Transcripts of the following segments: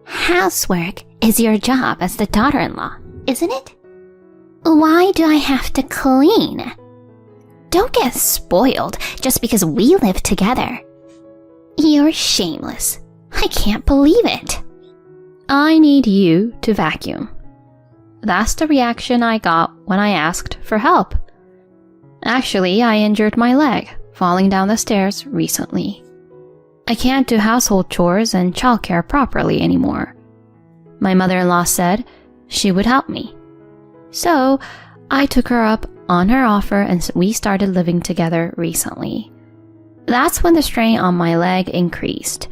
Housework is your job as the daughter-in-law, isn't it? Why do I have to clean? Don't get spoiled just because we live together. You're shameless. I can't believe it. I need you to vacuum. That's the reaction I got when I asked for help. Actually, I injured my leg falling down the stairs recently. I can't do household chores and childcare properly anymore. My mother-in-law said she would help me. So I took her up on her offer and we started living together recently. That's when the strain on my leg increased.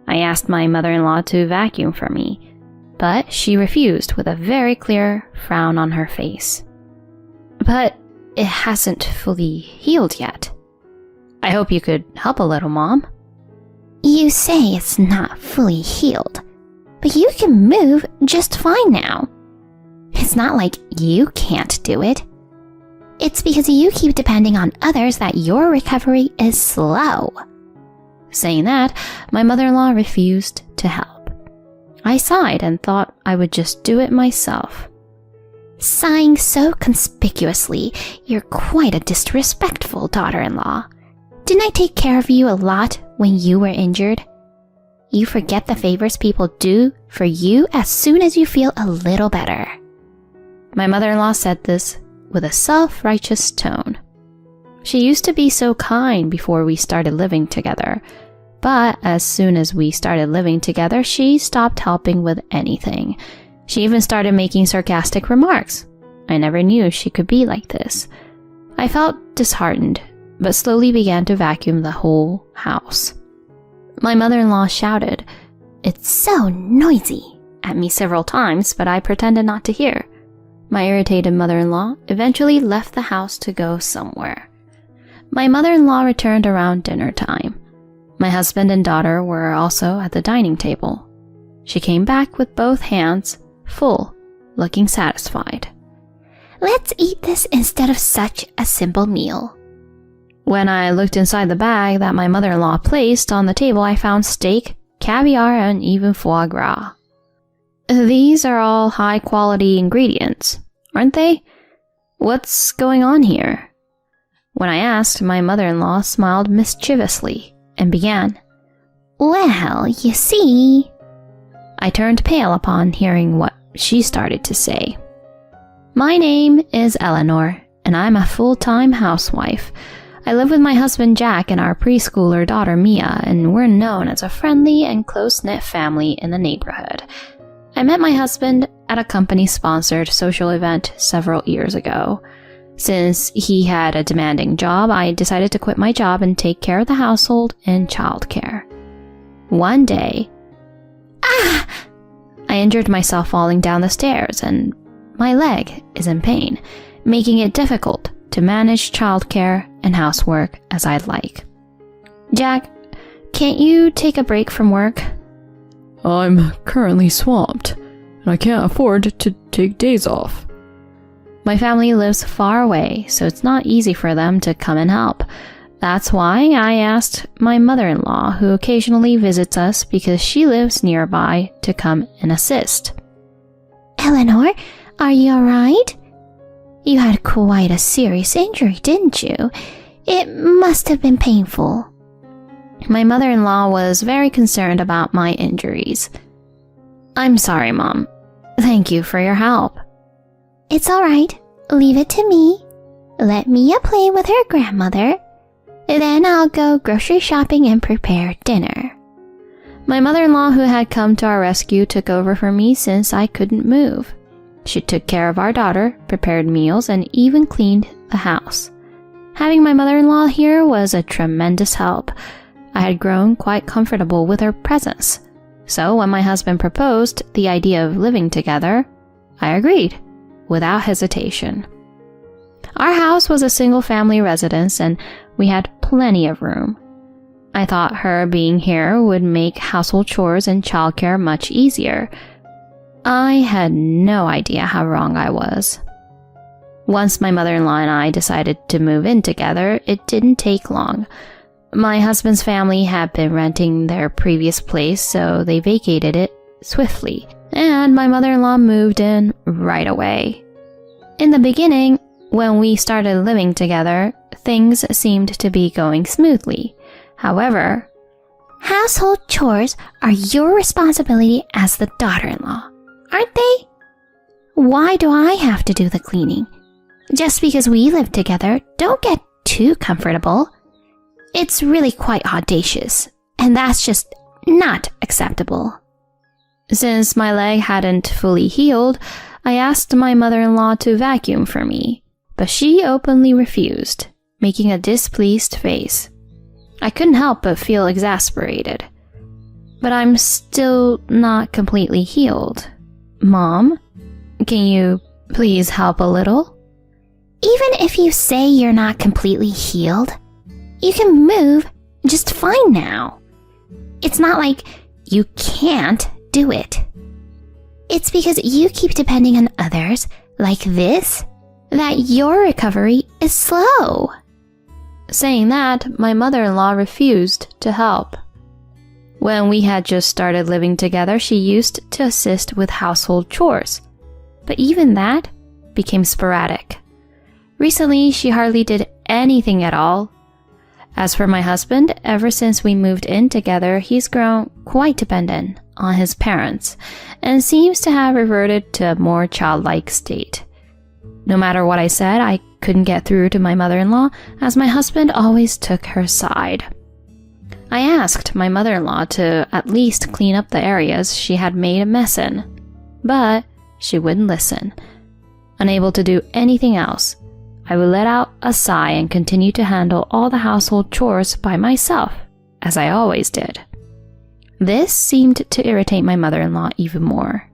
I asked my mother-in-law to vacuum for me, but she refused with a very clear frown on her face. But it hasn't fully healed yet. I hope you could help a little, Mom. You say it's not fully healed, but you can move just fine now. It's not like you can't do it. It's because you keep depending on others that your recovery is slow. Saying that, my mother-in-law refused to help. I sighed and thought I would just do it myself. Sighing so conspicuously, you're quite a disrespectful daughter-in-law. Didn't I take care of you a lot when you were injured? You forget the favors people do for you as soon as you feel a little better. My mother-in-law said this with a self-righteous tone. She used to be so kind before we started living together, but as soon as we started living together, she stopped helping with anything. She even started making sarcastic remarks. I never knew she could be like this. I felt disheartened, but slowly began to vacuum the whole house. My mother-in-law shouted, "It's so noisy," at me several times, but I pretended not to hear. My irritated mother-in-law eventually left the house to go somewhere. My mother-in-law returned around dinner time. My husband and daughter were also at the dining table. She came back with both hands full, looking satisfied. Let's eat this instead of such a simple meal. When I looked inside the bag that my mother-in-law placed on the table, I found steak, caviar, and even foie gras. These are all high-quality ingredients, aren't they? What's going on here? When I asked, my mother-in-law smiled mischievously and began, Well, you see... I turned pale upon hearing what she started to say. My name is Eleanor, and I'm a full-time housewife. I live with my husband Jack and our preschooler daughter Mia, and we're known as a friendly and close-knit family in the neighborhood. I met my husband at a company-sponsored social event several years ago. Since he had a demanding job, I decided to quit my job and take care of the household and childcare. One day, I injured myself falling down the stairs, and my leg is in pain, making it difficult to manage childcare and housework as I'd like. Jack, can't you take a break from work? I'm currently swamped, and I can't afford to take days off. My family lives far away, so it's not easy for them to come and help. That's why I asked my mother-in-law, who occasionally visits us because she lives nearby, to come and assist. Eleanor, are you alright? You had quite a serious injury, didn't you? It must have been painful. My mother-in-law was very concerned about my injuries. I'm sorry, Mom. Thank you for your help. It's alright. Leave it to me. Let Mia play with her grandmother. Then I'll go grocery shopping and prepare dinner. My mother-in-law, who had come to our rescue, took over for me since I couldn't move. She took care of our daughter, prepared meals, and even cleaned the house. Having my mother-in-law here was a tremendous help. I had grown quite comfortable with her presence. So when my husband proposed the idea of living together, I agreed, without hesitation. Our house was a single-family residence, and we had plenty of room. I thought her being here would make household chores and childcare much easier. I had no idea how wrong I was. Once my mother-in-law and I decided to move in together, it didn't take long. My husband's family had been renting their previous place, so they vacated it swiftly, and my mother-in-law moved in right away. In the beginning, when we started living together, things seemed to be going smoothly. However, household chores are your responsibility as the daughter-in-law, aren't they? Why do I have to do the cleaning? Just because we live together, don't get too comfortable. It's really quite audacious, and that's just not acceptable. Since my leg hadn't fully healed, I asked my mother-in-law to vacuum for me, but she openly refused, making a displeased face. I couldn't help but feel exasperated. But I'm still not completely healed. Mom, can you please help a little? Even if you say you're not completely healed, you can move just fine now. It's not like you can't do it. It's because you keep depending on others, like this, that your recovery is slow. Saying that, my mother-in-law refused to help. When we had just started living together, she used to assist with household chores. But even that became sporadic. Recently, she hardly did anything at all. As for my husband, ever since we moved in together, he's grown quite dependent on his parents and seems to have reverted to a more childlike state. No matter what I said, I couldn't get through to my mother-in-law, as my husband always took her side. I asked my mother-in-law to at least clean up the areas she had made a mess in, but she wouldn't listen. Unable to do anything else, I would let out a sigh and continue to handle all the household chores by myself, as I always did. This seemed to irritate my mother-in-law even more.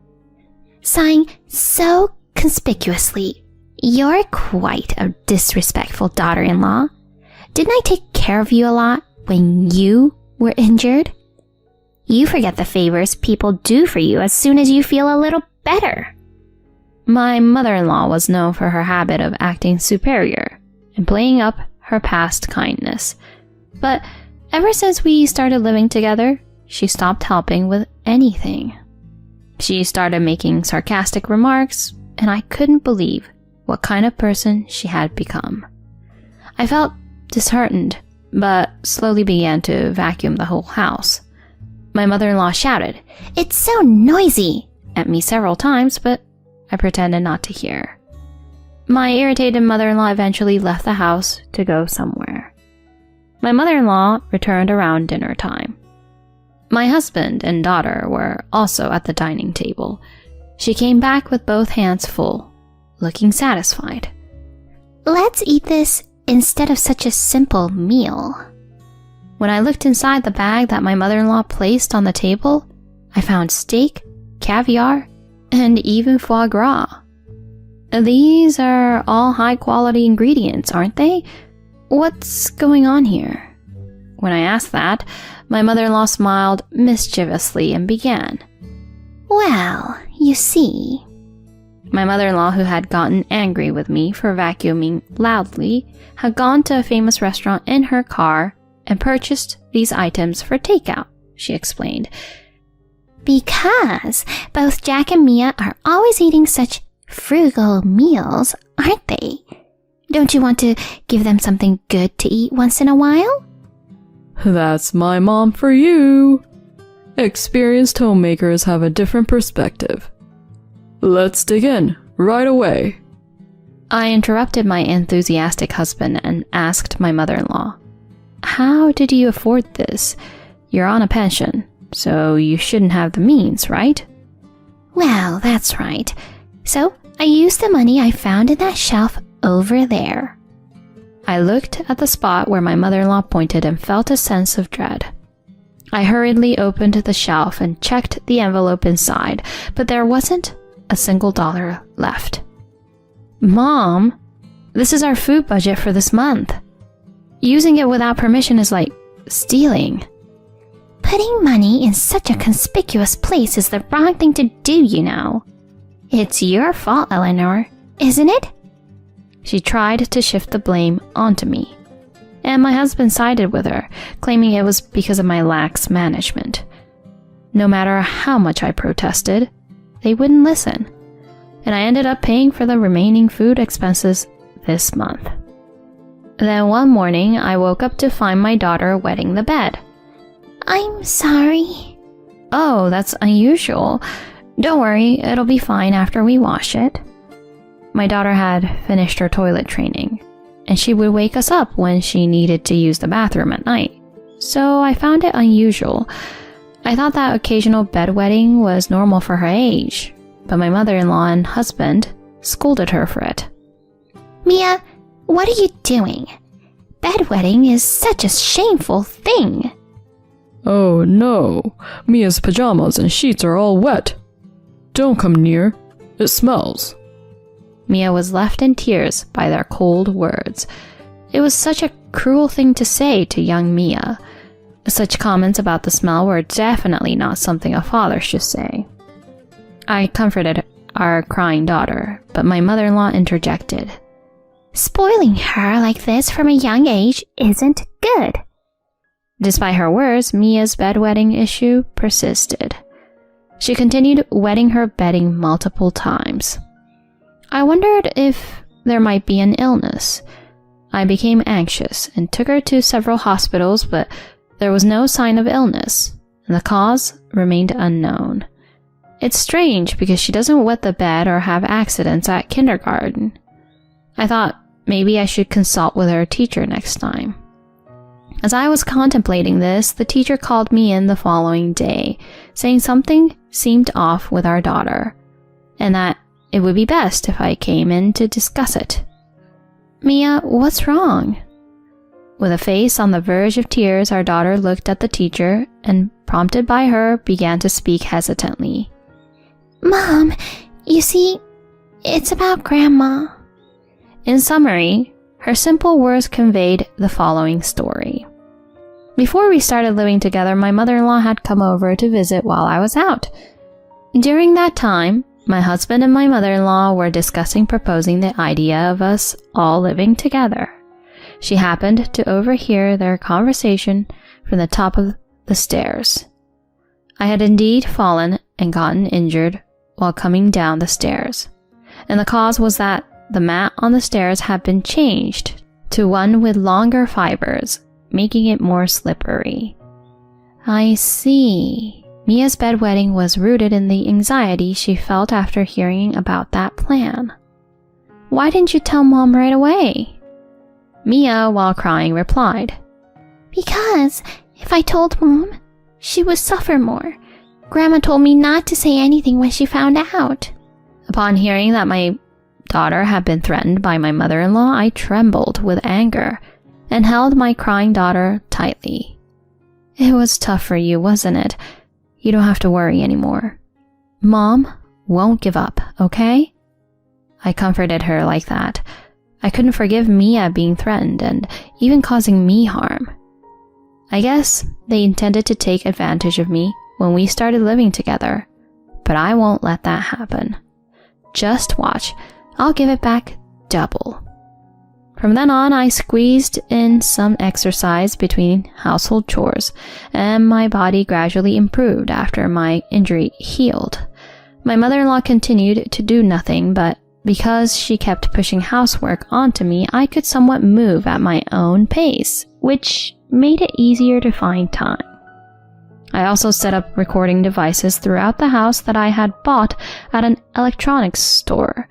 Sighing so conspicuously, you're quite a disrespectful daughter-in-law. Didn't I take care of you a lot when you were injured? You forget the favors people do for you as soon as you feel a little better. My mother-in-law was known for her habit of acting superior and playing up her past kindness. But ever since we started living together, she stopped helping with anything. She started making sarcastic remarks, and I couldn't believe what kind of person she had become. I felt disheartened, but slowly began to vacuum the whole house. My mother-in-law shouted, "It's so noisy!" at me several times, but I pretended not to hear. My irritated mother-in-law eventually left the house to go somewhere. My mother-in-law returned around dinner time. My husband and daughter were also at the dining table. She came back with both hands full, looking satisfied. "Let's eat this instead of such a simple meal." When I looked inside the bag that my mother-in-law placed on the table, I found steak, caviar, and even foie gras. These are all high-quality ingredients, aren't they? What's going on here? When I asked that, my mother-in-law smiled mischievously and began. "Well, you see." My mother-in-law, who had gotten angry with me for vacuuming loudly, had gone to a famous restaurant in her car and purchased these items for takeout, she explained. "Because both Jack and Mia are always eating such frugal meals, aren't they? Don't you want to give them something good to eat once in a while?" That's my mom for you. Experienced homemakers have a different perspective. Let's dig in right away. I interrupted my enthusiastic husband and asked my mother-in-law, "How did you afford this? You're on a pension, so you shouldn't have the means, right?" "Well, that's right. So I used the money I found in that shelf over there." I looked at the spot where my mother-in-law pointed and felt a sense of dread. I hurriedly opened the shelf and checked the envelope inside, but there wasn't a single dollar left. "Mom, this is our food budget for this month. Using it without permission is like stealing." "Putting money in such a conspicuous place is the wrong thing to do, you know. It's your fault, Eleanor, isn't it?" She tried to shift the blame onto me, and my husband sided with her, claiming it was because of my lax management. No matter how much I protested, they wouldn't listen, and I ended up paying for the remaining food expenses this month. Then one morning, I woke up to find my daughter wetting the bed. I'm sorry. Oh, that's unusual. Don't worry, it'll be fine after we wash it. My daughter had finished her toilet training, and she would wake us up when she needed to use the bathroom at night. So I found it unusual. I thought that occasional bedwetting was normal for her age, but my mother-in-law and husband scolded her for it. Mia, what are you doing? Bedwetting is such a shameful thing. Oh no, Mia's pajamas and sheets are all wet. Don't come near, it smells. Mia was left in tears by their cold words. It was such a cruel thing to say to young Mia. Such comments about the smell were definitely not something a father should say. I comforted our crying daughter, but my mother-in-law interjected. Spoiling her like this from a young age isn't good. Despite her words, Mia's bedwetting issue persisted. She continued wetting her bedding multiple times. I wondered if there might be an illness. I became anxious and took her to several hospitals, but there was no sign of illness, and the cause remained unknown. It's strange because she doesn't wet the bed or have accidents at kindergarten. I thought maybe I should consult with her teacher next time. As I was contemplating this, the teacher called me in the following day, saying something seemed off with our daughter, and that it would be best if I came in to discuss it. Mia, what's wrong? With a face on the verge of tears, our daughter looked at the teacher and, prompted by her, began to speak hesitantly. Mom, you see, it's about Grandma. In summary, her simple words conveyed the following story. Before we started living together, my mother-in-law had come over to visit while I was out. During that time, my husband and my mother-in-law were discussing proposing the idea of us all living together. She happened to overhear their conversation from the top of the stairs. I had indeed fallen and gotten injured while coming down the stairs, and the cause was that the mat on the stairs had been changed to one with longer fibers, making it more slippery. I see. Mia's bedwetting was rooted in the anxiety she felt after hearing about that plan. Why didn't you tell Mom right away? Mia, while crying, replied, Because if I told Mom, she would suffer more. Grandma told me not to say anything when she found out. Upon hearing that my daughter had been threatened by my mother-in-law, I trembled with anger and held my crying daughter tightly. It was tough for you, wasn't it? You don't have to worry anymore. Mom won't give up, okay? I comforted her like that. I couldn't forgive Mia being threatened and even causing me harm. I guess they intended to take advantage of me when we started living together, but I won't let that happen. Just watch, I'll give it back double. From then on, I squeezed in some exercise between household chores, and my body gradually improved after my injury healed. My mother-in-law continued to do nothing, but because she kept pushing housework onto me, I could somewhat move at my own pace, which made it easier to find time. I also set up recording devices throughout the house that I had bought at an electronics store.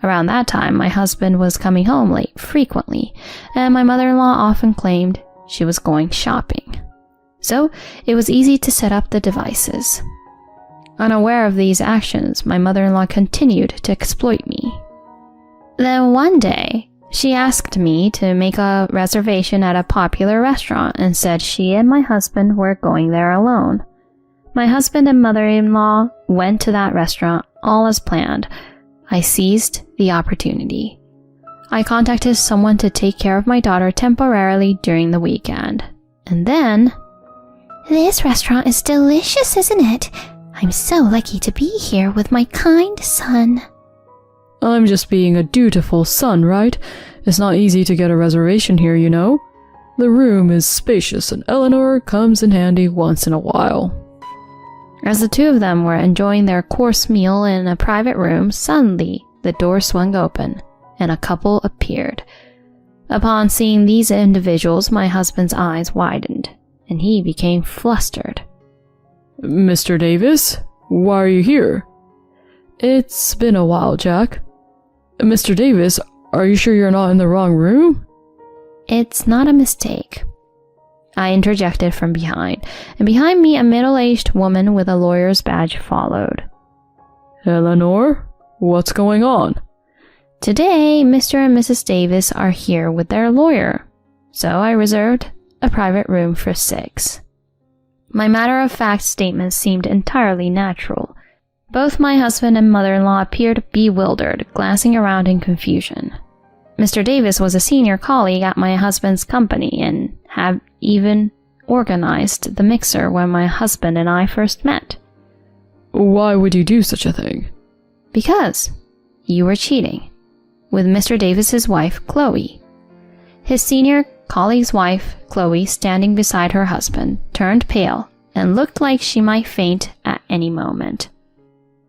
Around that time, my husband was coming home late frequently, and my mother-in-law often claimed she was going shopping. So it was easy to set up the devices. Unaware of these actions, my mother-in-law continued to exploit me. Then one day, she asked me to make a reservation at a popular restaurant and said she and my husband were going there alone. My husband and mother-in-law went to that restaurant all as planned. I seized the opportunity. I contacted someone to take care of my daughter temporarily during the weekend. And then... This restaurant is delicious, isn't it? I'm so lucky to be here with my kind son. I'm just being a dutiful son, right? It's not easy to get a reservation here, you know. The room is spacious and Eleanor comes in handy once in a while. As the two of them were enjoying their course meal in a private room, suddenly the door swung open and a couple appeared. Upon seeing these individuals, my husband's eyes widened, and he became flustered. Mr. Davis, why are you here? It's been a while, Jack. Mr. Davis, are you sure you're not in the wrong room? It's not a mistake, I interjected from behind, and behind me a middle-aged woman with a lawyer's badge followed. Eleanor, what's going on? Today, Mr. and Mrs. Davis are here with their lawyer, so I reserved a private room for 6. My matter-of-fact statement seemed entirely natural. Both my husband and mother-in-law appeared bewildered, glancing around in confusion. Mr. Davis was a senior colleague at my husband's company and had even organized the mixer when my husband and I first met. Why would you do such a thing? Because you were cheating with Mr. Davis's wife, Chloe. His senior colleague's wife, Chloe, standing beside her husband, turned pale and looked like she might faint at any moment.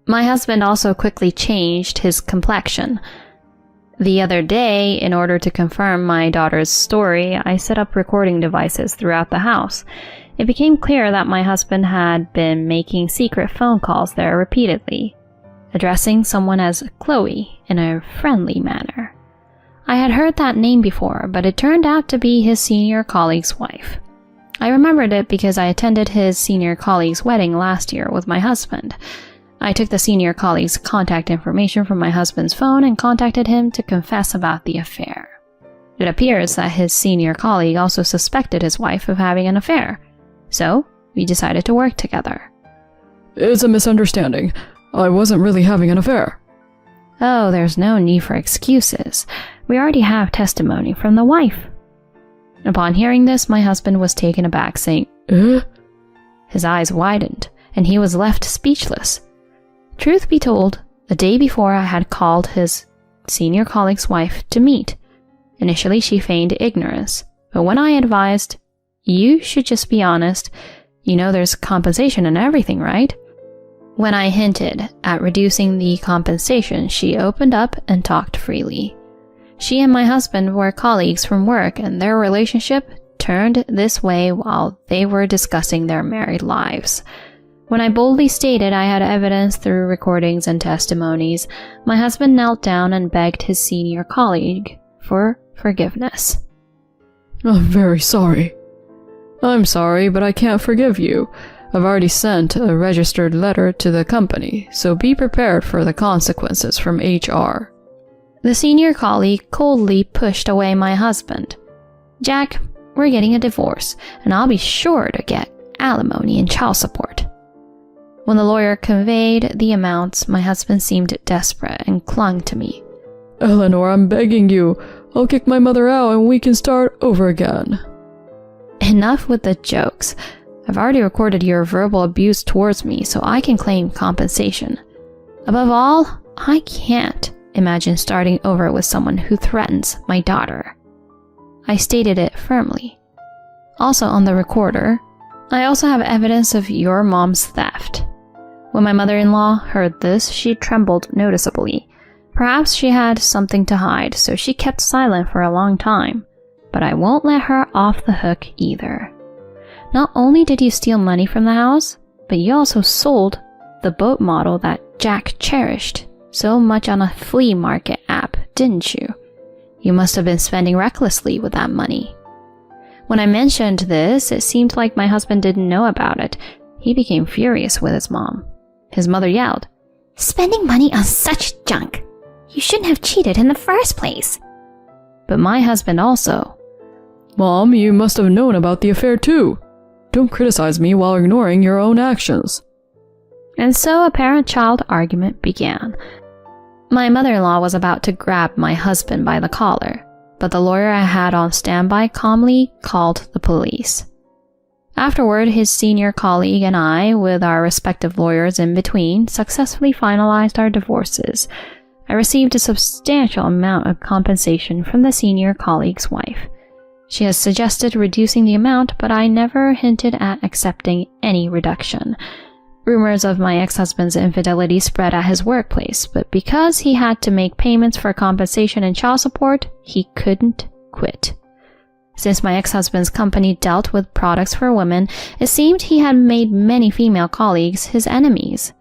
My husband also quickly changed his complexion. The other day, in order to confirm my daughter's story, I set up recording devices throughout the house. It became clear that my husband had been making secret phone calls there repeatedly, addressing someone as Chloe in a friendly manner. I had heard that name before, but it turned out to be his senior colleague's wife. I remembered it because I attended his senior colleague's wedding last year with my husband. I took the senior colleague's contact information from my husband's phone and contacted him to confess about the affair. It appears that his senior colleague also suspected his wife of having an affair, so we decided to work together. It's a misunderstanding. I wasn't really having an affair. Oh, there's no need for excuses. We already have testimony from the wife. Upon hearing this, my husband was taken aback, saying, His eyes widened, and he was left speechless. Truth be told, the day before I had called his senior colleague's wife to meet. Initially, she feigned ignorance, but when I advised, you should just be honest, you know there's compensation and everything, right? When I hinted at reducing the compensation, she opened up and talked freely. She and my husband were colleagues from work, and their relationship turned this way while they were discussing their married lives. When I boldly stated I had evidence through recordings and testimonies, my husband knelt down and begged his senior colleague for forgiveness. I'm very sorry. I'm sorry, but I can't forgive you. I've already sent a registered letter to the company, so be prepared for the consequences from HR. The senior colleague coldly pushed away my husband. Jack, we're getting a divorce, and I'll be sure to get alimony and child support. When the lawyer conveyed the amounts, my husband seemed desperate and clung to me. Eleanor, I'm begging you. I'll kick my mother out and we can start over again. Enough with the jokes. I've already recorded your verbal abuse towards me, so I can claim compensation. Above all, I can't imagine starting over with someone who threatens my daughter. I stated it firmly. Also on the recorder, I also have evidence of your mom's theft. When my mother-in-law heard this, she trembled noticeably. Perhaps she had something to hide, so she kept silent for a long time. But I won't let her off the hook either. Not only did you steal money from the house, but you also sold the boat model that Jack cherished so much on a flea market app, didn't you? You must have been spending recklessly with that money. When I mentioned this, it seemed like my husband didn't know about it. He became furious with his mom. His mother yelled, Spending money on such junk! You shouldn't have cheated in the first place. But my husband also. Mom, you must have known about the affair too. Don't criticize me while ignoring your own actions. And so a parent-child argument began. My mother-in-law was about to grab my husband by the collar, but the lawyer I had on standby calmly called the police. Afterward, his senior colleague and I, with our respective lawyers in between, successfully finalized our divorces. I received a substantial amount of compensation from the senior colleague's wife. She has suggested reducing the amount, but I never hinted at accepting any reduction. Rumors of my ex-husband's infidelity spread at his workplace, but because he had to make payments for compensation and child support, he couldn't quit. Since my ex-husband's company dealt with products for women, it seemed he had made many female colleagues his enemies.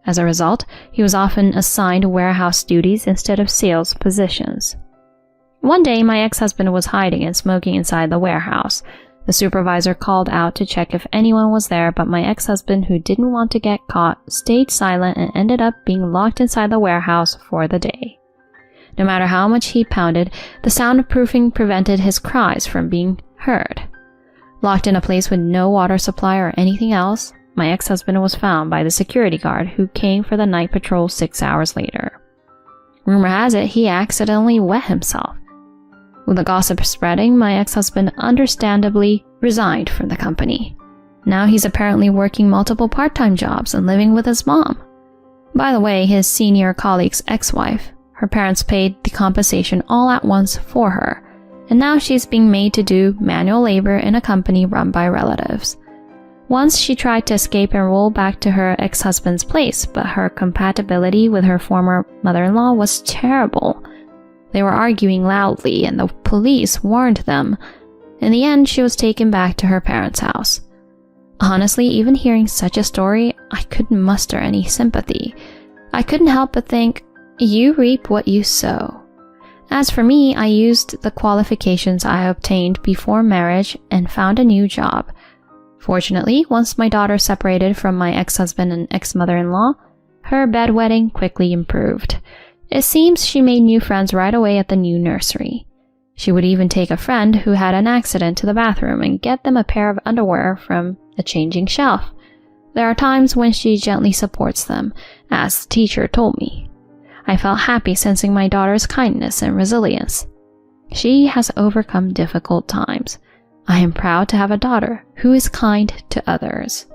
As a result, he was often assigned warehouse duties instead of sales positions. One day, my ex-husband was hiding and smoking inside the warehouse. The supervisor called out to check if anyone was there, but my ex-husband, who didn't want to get caught, stayed silent and ended up being locked inside the warehouse for the day. No matter how much he pounded, the soundproofing prevented his cries from being heard. Locked in a place with no water supply or anything else, my ex-husband was found by the security guard who came for the night patrol 6 hours later. Rumor has it he accidentally wet himself. With the gossip spreading, my ex-husband understandably resigned from the company. Now he's apparently working multiple part-time jobs and living with his mom. By the way, his senior colleague's ex-wife, her parents paid the compensation all at once for her, and now she's being made to do manual labor in a company run by relatives. Once she tried to escape and roll back to her ex-husband's place, but her compatibility with her former mother-in-law was terrible. They were arguing loudly, and the police warned them. In the end, she was taken back to her parents' house. Honestly, even hearing such a story, I couldn't muster any sympathy. I couldn't help but think, you reap what you sow. As for me, I used the qualifications I obtained before marriage and found a new job. Fortunately, once my daughter separated from my ex-husband and ex-mother-in-law, her bedwetting quickly improved. It seems she made new friends right away at the new nursery. She would even take a friend who had an accident to the bathroom and get them a pair of underwear from a changing shelf. There are times when she gently supports them, as the teacher told me. I felt happy sensing my daughter's kindness and resilience. She has overcome difficult times. I am proud to have a daughter who is kind to others.